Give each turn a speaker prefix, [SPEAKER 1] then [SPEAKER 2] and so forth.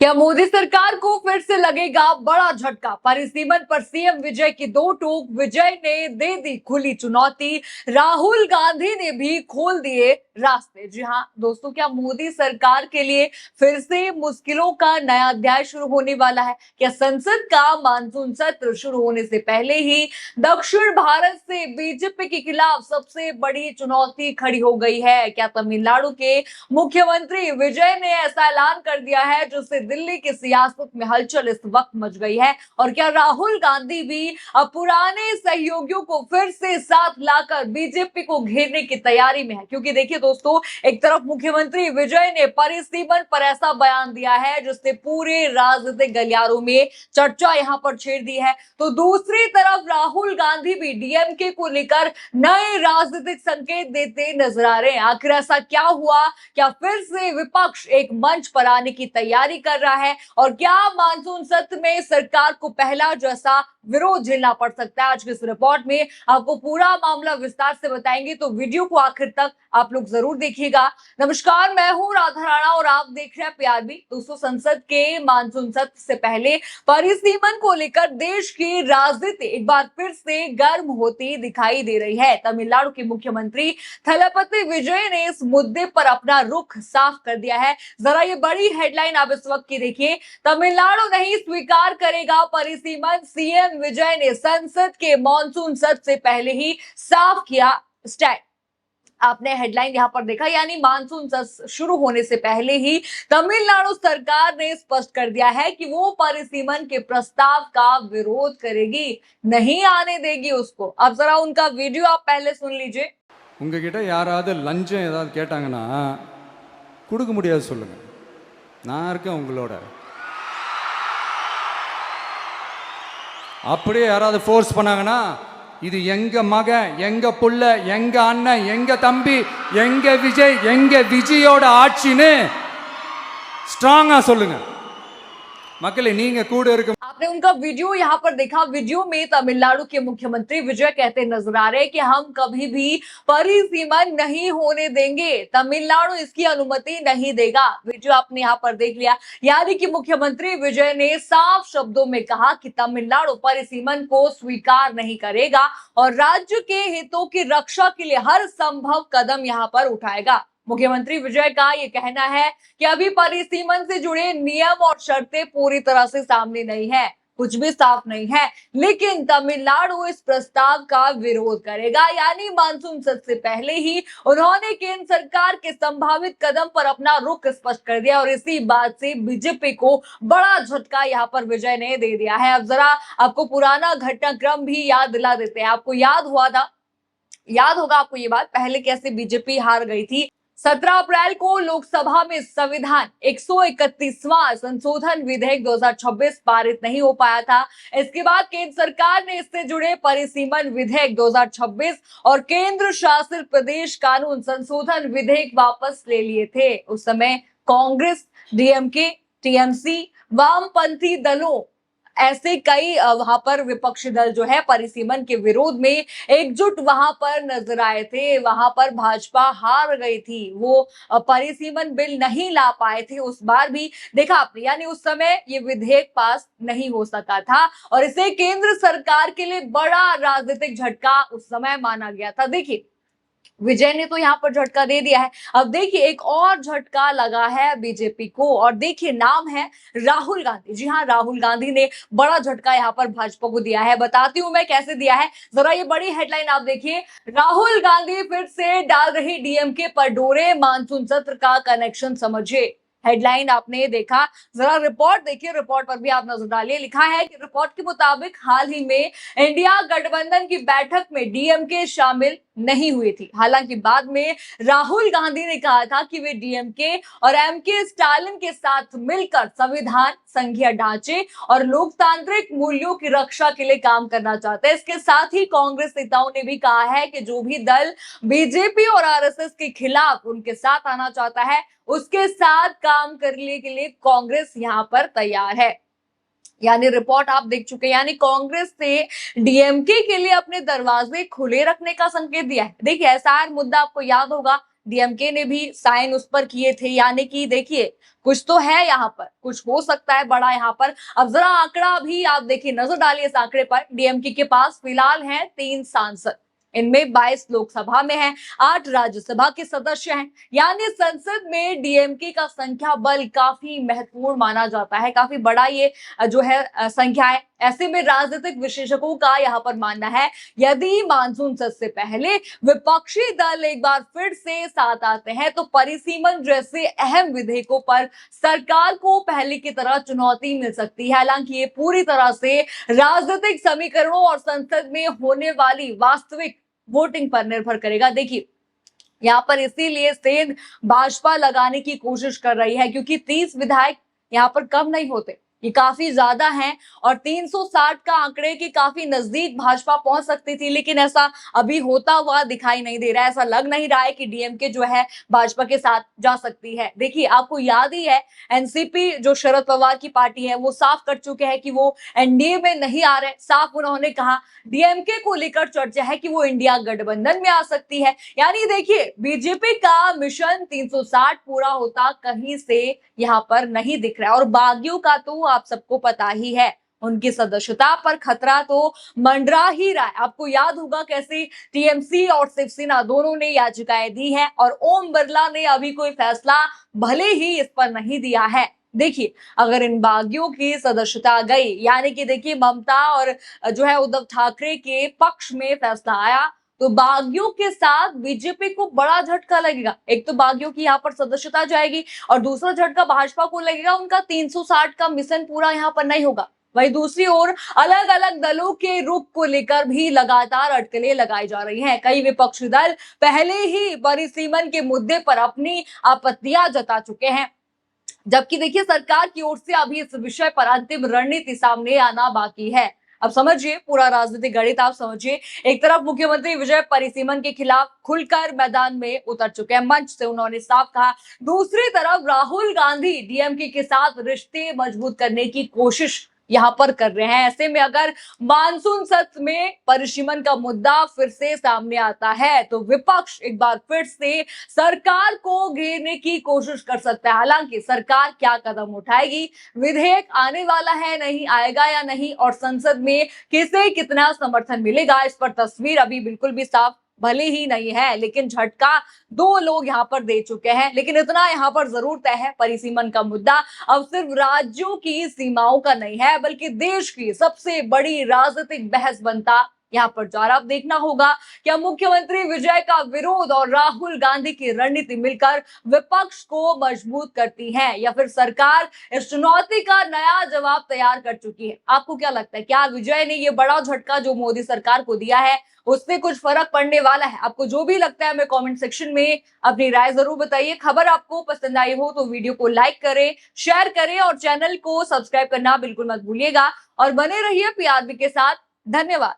[SPEAKER 1] क्या मोदी सरकार को फिर से लगेगा बड़ा झटका? परिसीमन पर सीएम विजय की दो टूक। विजय ने दे दी खुली चुनौती, राहुल गांधी ने भी खोल दिए रास्ते। जी हां दोस्तों, क्या मोदी सरकार के लिए फिर से मुश्किलों का नया अध्याय शुरू होने वाला है? क्या संसद का मानसून सत्र शुरू होने से पहले ही दक्षिण भारत से बीजेपी के खिलाफ सबसे बड़ी चुनौती खड़ी हो गई है? क्या तमिलनाडु के मुख्यमंत्री विजय ने ऐसा ऐलान कर दिया है जिससे दिल्ली की सियासत में हलचल इस वक्त मच गई है? और क्या राहुल गांधी भी अब पुराने सहयोगियों को फिर से साथ लाकर बीजेपी को घेरने की तैयारी में है? क्योंकि देखिए दोस्तों, एक तरफ मुख्यमंत्री विजय ने परिसीमन पर ऐसा बयान दिया है जिसने पूरे राजनीतिक गलियारों में चर्चा यहां पर छेड़ दी है, तो दूसरी तरफ राहुल गांधी भी डीएमके को लेकर नए राजनीतिक संकेत देते नजर आ रहे हैं। आखिर ऐसा क्या हुआ? क्या फिर से विपक्ष एक मंच पर आने की तैयारी कर रहा है? और क्या मानसून सत्र में सरकार को पहला जैसा विरोध झेलना पड़ सकता है? आज की इस रिपोर्ट में आपको पूरा मामला विस्तार से बताएंगे, तो वीडियो को आखिर तक आप लोग जरूर देखिएगा। नमस्कार, मैं हूं राधा राणा और आप देख रहे हैं पीआरबी। दोस्तों, संसद के मानसून सत्र से पहले परिसीमन को लेकर देश की राजनीति एक बार फिर से गर्म होती दिखाई दे रही है। तमिलनाडु के मुख्यमंत्री थलपति विजय ने इस मुद्दे पर अपना रुख साफ कर दिया है। जरा ये बड़ी हेडलाइन आप इस वक्त की देखिए। तमिलनाडु नहीं स्वीकार करेगा परिसीमन, सीएम विजय ने संसद के मॉनसून सत्र से पहले ही साफ किया स्टैंड। आपने हेडलाइन यहां पर देखा, यानी मानसून सत्र शुरू होने से पहले ही तमिलनाडु सरकार ने स्पष्ट कर दिया है कि वो परिसीमन के प्रस्ताव का विरोध करेगी, नहीं आने देगी उसको। अब जरा उनका वीडियो आप पहले सुन लीजिए।
[SPEAKER 2] உங்ககிட்ட யாராவது லஞ்சம் ஏதாவது கேட்டாங்கன்னா கொடுக்க முடியாது சொல்லுங்க, நான் இருக்கேன் உங்களோட. அப்படியே யாராவது ஃபோர்ஸ் பண்ணாங்கன்னா இது எங்க மகன், எங்க புள்ள, எங்க அண்ணன், எங்க தம்பி, எங்க விஜய், எங்க விஜயோட ஆட்சின்னு ஸ்ட்ராங்கா சொல்லுங்க. மக்களே, நீங்க கூட இருக்க।
[SPEAKER 1] आपने उनका वीडियो यहाँ पर देखा। वीडियो में तमिलनाडु के मुख्यमंत्री विजय कहते नजर आ रहे हैं कि हम कभी भी परिसीमन नहीं होने देंगे, तमिलनाडु इसकी अनुमति नहीं देगा। वीडियो आपने यहाँ पर देख लिया, यानी कि मुख्यमंत्री विजय ने साफ शब्दों में कहा कि तमिलनाडु परिसीमन को स्वीकार नहीं करेगा और राज्य के हितों की रक्षा के लिए हर संभव कदम यहाँ पर उठाएगा। मुख्यमंत्री विजय का ये कहना है कि अभी परिसीमन से जुड़े नियम और शर्तें पूरी तरह से सामने नहीं है, कुछ भी साफ नहीं है, लेकिन तमिलनाडु इस प्रस्ताव का विरोध करेगा। यानी मानसून सत्र से पहले ही उन्होंने केंद्र सरकार के संभावित कदम पर अपना रुख स्पष्ट कर दिया और इसी बात से बीजेपी को बड़ा झटका यहाँ पर विजय ने दे दिया है। अब जरा आपको पुराना घटनाक्रम भी याद दिला देते हैं। आपको याद होगा आपको ये बात, पहले कैसे बीजेपी हार गई थी। 17 अप्रैल को लोकसभा में संविधान 131वां संशोधन विधेयक 2026 पारित नहीं हो पाया था। इसके बाद केंद्र सरकार ने इससे जुड़े परिसीमन विधेयक 2026 और केंद्र शासित प्रदेश कानून संशोधन विधेयक वापस ले लिए थे। उस समय कांग्रेस, डीएमके, टीएमसी, वामपंथी दलों, ऐसे कई वहां पर विपक्षी दल जो है परिसीमन के विरोध में एकजुट वहां पर नजर आए थे। वहां पर भाजपा हार गई थी, वो परिसीमन बिल नहीं ला पाए थे उस बार भी, देखा आपने। यानी उस समय ये विधेयक पास नहीं हो सका था और इसे केंद्र सरकार के लिए बड़ा राजनीतिक झटका उस समय माना गया था। देखिए, विजय ने तो यहाँ पर झटका दे दिया है। अब देखिए, एक और झटका लगा है बीजेपी को, और देखिए नाम है राहुल गांधी। जी हाँ, राहुल गांधी ने बड़ा झटका यहाँ पर भाजपा को दिया है। बताती हूं मैं कैसे दिया है, जरा ये बड़ी हेडलाइन आप देखिए। राहुल गांधी फिर से डाल रही डीएमके पर डोरे, मानसून सत्र का कनेक्शन समझिए। हेडलाइन आपने देखा, जरा रिपोर्ट देखिए, रिपोर्ट पर भी आप नजर डालिए। लिखा है कि रिपोर्ट के मुताबिक हाल ही में इंडिया गठबंधन की बैठक में डीएमके शामिल नहीं हुई थी। हालांकि बाद में राहुल गांधी ने कहा था कि वे डीएमके और एमके स्टालिन के साथ मिलकर संविधान, संघीय ढांचे और लोकतांत्रिक मूल्यों की रक्षा के लिए काम करना चाहते हैं। इसके साथ ही कांग्रेस नेताओं ने भी कहा है कि जो भी दल बीजेपी और आरएसएस के खिलाफ उनके साथ आना चाहता है, उसके साथ काम करने के लिए कांग्रेस यहां पर तैयार है। यानी रिपोर्ट आप देख चुके हैं, यानी कांग्रेस ने डीएमके के लिए अपने दरवाजे खुले रखने का संकेत दिया है। देखिए, एसआईआर मुद्दा आपको याद होगा, डीएमके ने भी साइन उस पर किए थे, यानी कि देखिए कुछ तो है यहाँ पर, कुछ हो सकता है बड़ा यहाँ पर। अब जरा आंकड़ा भी आप देखिए, नजर डालिए इस आंकड़े पर। डीएमके के पास फिलहाल हैं 3 सांसद, इनमें 22 लोकसभा में हैं, 8 राज्यसभा के सदस्य हैं, यानी संसद में डीएमके का संख्या बल काफी महत्वपूर्ण माना जाता है, काफी बड़ा ये जो है संख्या है। ऐसे में राजनीतिक विशेषज्ञों का यहाँ पर मानना है, यदि मानसून सत्र से पहले विपक्षी दल एक बार फिर से साथ आते हैं तो परिसीमन जैसे अहम विधेयकों पर सरकार को पहले की तरह चुनौती मिल सकती है। हालांकि ये पूरी तरह से राजनीतिक समीकरणों और संसद में होने वाली वास्तविक वोटिंग पर निर्भर करेगा। देखिए यहाँ पर इसीलिए सेंध भाजपा लगाने की कोशिश कर रही है, क्योंकि 30 विधायक यहाँ पर कम नहीं होते, ये काफी ज्यादा हैं और 360 का आंकड़े के काफी नजदीक भाजपा पहुंच सकती थी, लेकिन ऐसा अभी होता हुआ दिखाई नहीं दे रहा है। ऐसा लग नहीं रहा है कि डीएमके जो है भाजपा के साथ जा सकती है। देखिए आपको याद ही है, एनसीपी जो शरद पवार की पार्टी है वो साफ कर चुके हैं कि वो एनडीए में नहीं आ रहे। साफ उन्होंने कहा, डीएमके को लेकर चर्चा है कि वो इंडिया गठबंधन में आ सकती है। यानी देखिए बीजेपी का मिशन 360 पूरा होता कहीं से यहाँ पर नहीं दिख रहा है। और बागियों का तो आप सबको पता ही है, उनकी सदस्यता पर खतरा तो मंडरा ही रहा है। आपको याद होगा कैसे टीएमसी और शिवसेना दोनों ने याचिकाएं दी है और ओम बिरला ने अभी कोई फैसला भले ही इस पर नहीं दिया है। देखिए अगर इन बागियों की सदस्यता गई, यानी कि देखिए ममता और जो है उद्धव ठाकरे के पक्ष में फैसला आया, तो बागियों के साथ बीजेपी को बड़ा झटका लगेगा। एक तो बागियों की यहाँ पर सदस्यता जाएगी और दूसरा झटका भाजपा को लगेगा, उनका 360 का मिशन पूरा यहाँ पर नहीं होगा। वहीं दूसरी ओर अलग अलग दलों के रुख को लेकर भी लगातार अटकलें लगाई जा रही हैं। कई विपक्षी दल पहले ही परिसीमन के मुद्दे पर अपनी आपत्तियां जता चुके हैं, जबकि देखिए सरकार की ओर से अभी इस विषय पर अंतिम रणनीति सामने आना बाकी है। अब समझिए पूरा राजनीतिक गणित, आप समझिए। एक तरफ मुख्यमंत्री विजय परिसीमन के खिलाफ खुलकर मैदान में उतर चुके हैं, मंच से उन्होंने साफ कहा। दूसरी तरफ राहुल गांधी डीएमके के साथ रिश्ते मजबूत करने की कोशिश यहाँ पर कर रहे हैं। ऐसे में अगर मानसून सत्र में परिसीमन का मुद्दा फिर से सामने आता है तो विपक्ष एक बार फिर से सरकार को घेरने की कोशिश कर सकता है। हालांकि सरकार क्या कदम उठाएगी, विधेयक आने वाला है, नहीं आएगा या नहीं, और संसद में किसे कितना समर्थन मिलेगा, इस पर तस्वीर अभी बिल्कुल भी साफ भले ही नहीं है। लेकिन झटका 2 लोग यहाँ पर दे चुके हैं। लेकिन इतना यहाँ पर जरूर तय है, परिसीमन का मुद्दा अब सिर्फ राज्यों की सीमाओं का नहीं है, बल्कि देश की सबसे बड़ी राजनीतिक बहस बनता यहाँ पर जा रहा। अब देखना होगा क्या मुख्यमंत्री विजय का विरोध और राहुल गांधी की रणनीति मिलकर विपक्ष को मजबूत करती है, या फिर सरकार इस चुनौती का नया जवाब तैयार कर चुकी है। आपको क्या लगता है, क्या विजय ने ये बड़ा झटका जो मोदी सरकार को दिया है उससे कुछ फर्क पड़ने वाला है? आपको जो भी लगता है हमें कमेंट सेक्शन में अपनी राय जरूर बताइए। खबर आपको पसंद आई हो तो वीडियो को लाइक करें, शेयर करें और चैनल को सब्सक्राइब करना बिल्कुल मत भूलिएगा। और बने रहिए पीआरबी के साथ। धन्यवाद।